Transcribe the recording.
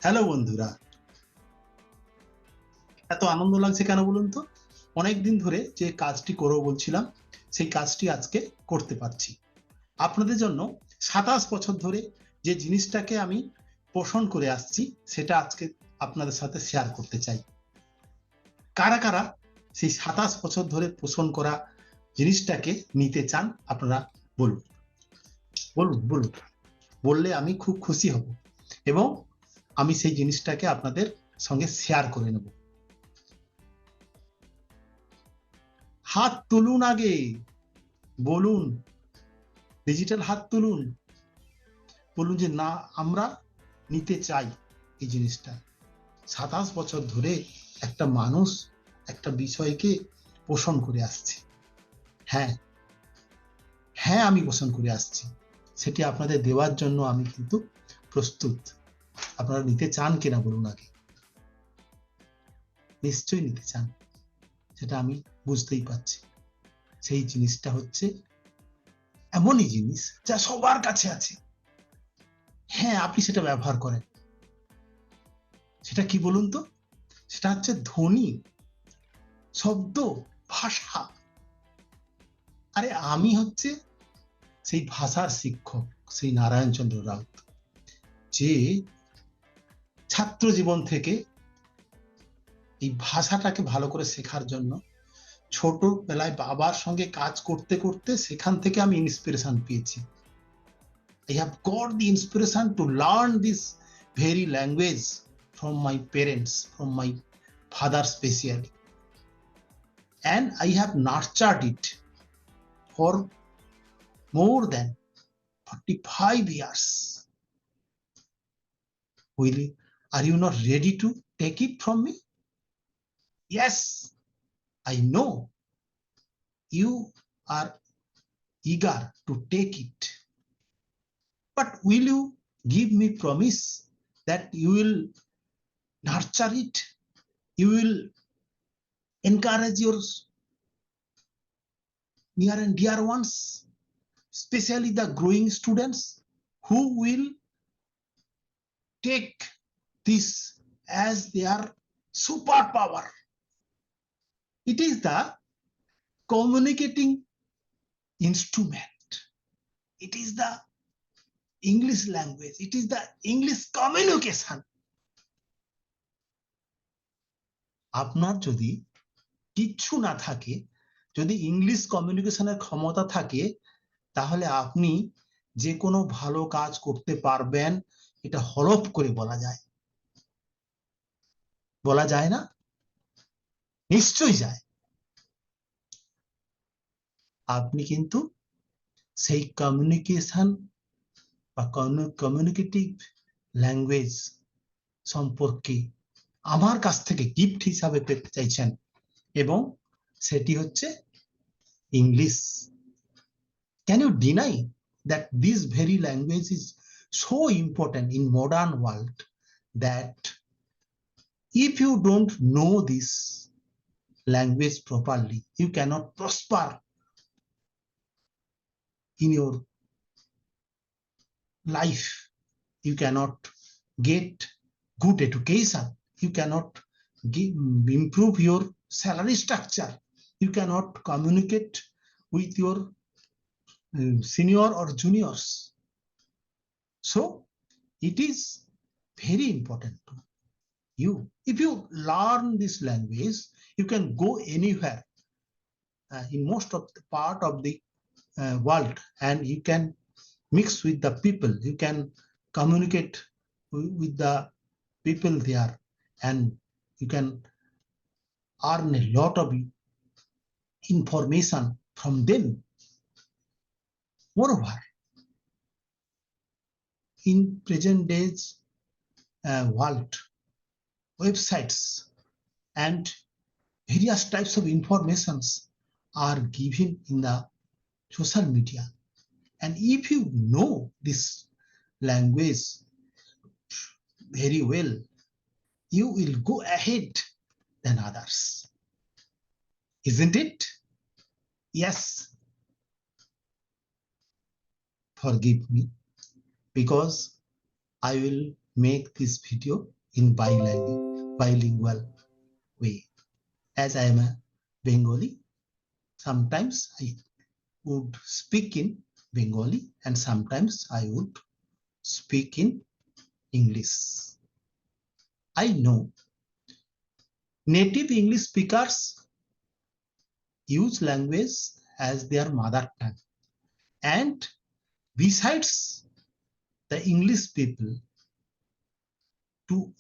Hello বন্ধুরা, এত আনন্দ লাগছে কেন বলুন তো? অনেকদিন ধরে যে কাজটি করব বলছিলাম, সেই কাজটি আজকে করতে পারছি। আপনাদের জন্য 27 বছর ধরে যে জিনিসটাকে আমি পোষণ করে আসছি, সেটা আজকে আপনাদের সাথে শেয়ার করতে চাই। কারা কারা সেই 27 বছর ধরে পোষণ করা জিনিসটাকে নিতে চান আপনারা বলুন। বলুন বলুন, বললে আমি খুব খুশি হব এবং আমি সেই জিনিসটাকে আপনাদের সঙ্গে শেয়ার করে নেব। হাত তুলুন আগে, বলুন, ডিজিটাল হাত তুলুন, বলুন যে না, আমরা নিতে চাই এই জিনিসটা। 27 বছর ধরে একটা মানুষ একটা বিষয়কে পোষণ করে আসছে। হ্যাঁ হ্যাঁ, আমি পোষণ করে আসছি, সেটি আপনাদের দেওয়ার জন্য আমি কিন্তু প্রস্তুত। আপনারা নিতে চান কিনা বলুন আগে। নিশ্চয়ই নিতে চান, সেটা আমি বুঝতেই পারছি। সেই জিনিসটা হচ্ছে এমনই জিনিস যা সবার কাছে আছে। হ্যাঁ, আপনি সেটা ব্যবহার করেন। সেটা কি বলুন তো? সেটা হচ্ছে ধ্বনি, শব্দ, ভাষা। আরে আমি হচ্ছে সেই ভাষার শিক্ষক, সেই নারায়ণচন্দ্র রাউত, যে ছাত্র জীবন থেকে এই ভাষাটাকে ভালো করে শেখার জন্য ছোটবেলায় বাবার সঙ্গে কাজ করতে করতে সেখান থেকে আমি ইন্সপিরেশন পেয়েছি। I have got the inspiration to learn this very language from my parents, from my father especially, and I have nurtured it for more than 45 years. Are you not ready to take it from me? Yes, I know you are eager to take it. But will you give me promise that you will nurture it? You will encourage your near and dear ones, especially the growing students, who will take this as their superpower. It is the communicating instrument. It is the English language. It is the English communication. আপনার যদি কিচ্ছু না থাকে, যদি English কমিউনিকেশনের ক্ষমতা থাকে, তাহলে আপনি যে কোনো ভালো কাজ করতে পারবেন, এটা হলফ করে বলা যায়। বলা যায় না? নিশ্চয়ই যায়। আপনি কিন্তু সেই কমিউনিকেশন বা কমিউনিকেটিভ ল্যাঙ্গুয়েজ সম্পর্কে আমার কাছ থেকে গিফট হিসাবে পেতে চাইছেন, এবং সেটি হচ্ছে English. Can you deny that this very language is so important in modern world that if you don't know this language properly, you cannot prosper in your life. You cannot get good education. You cannot improve your salary structure. You cannot communicate with your senior or juniors. So it is very important to you. If you learn this language, you can go anywhere in most of the part of the world, and you can mix with the people. You can communicate with the people there, and you can earn a lot of information from them. Moreover, in present days world, websites and various types of informations are given in the social media, and if you know this language very well, you will go ahead than others, isn't it? Yes. Forgive me, because I will make this video in bilingual way. As I am a Bengali, sometimes I would speak in Bengali and sometimes I would speak in English. I know native English speakers use language as their mother tongue. And besides the English people, to